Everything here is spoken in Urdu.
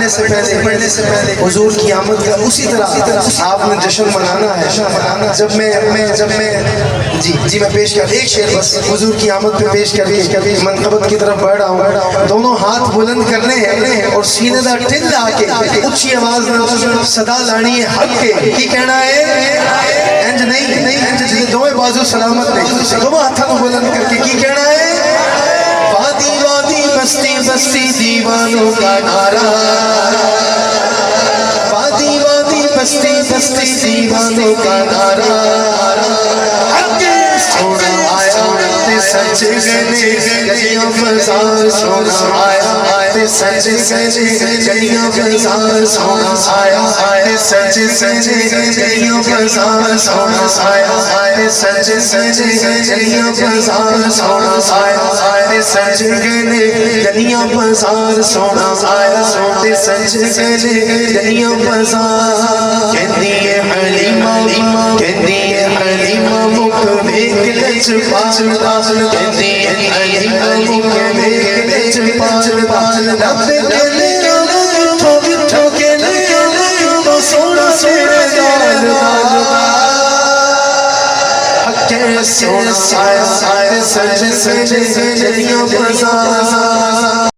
پڑھنے سے پہلے حضور کی آمد کا اسی طرح آپ نے جشن منانا ہے. جب میں جی میں پیش کر ایک شعر بس حضور کی آمد پہ پیش کر کے منقبت کی طرف بڑھ رہا ہوں. دونوں ہاتھ بلند کرنے ہیں اور سینے دا ٹھل لا کے اچھی آواز میں صدا لانی ہے حق کے. کی کہنا ہے انج نہیں انج جسے دوئے بازو سلامت نہیں دونوں ہاتھوں بلند کر کے کی کہنا ہے وادی وادی بستی بستی دیوانوں کا نعرہ وادی وادی بستی بستی دیوانوں کا نعرہ سونا آیا تے سچ گنے گلیاں بازار سونا آیا تے سچ گنے گلیاں بازار سونا آیا تے سچ گنے گلیاں بازار سونا آیا تے سچ گنے گلیاں بازار سونا آیا تے سچ گنے گلیاں بازار سونا آیا تے سچ گنے گلیاں بازار کہندی ہے حلیمہ کہندی ہے حلیمہ مکھ ویکھ لچ پال کہندی ہے حلیمہ مکھ ویکھ لچ پال رب کہندے ٹھو کے لے تو سونا سونا دال حق سونا آیا سچ سچ گلیاں بازار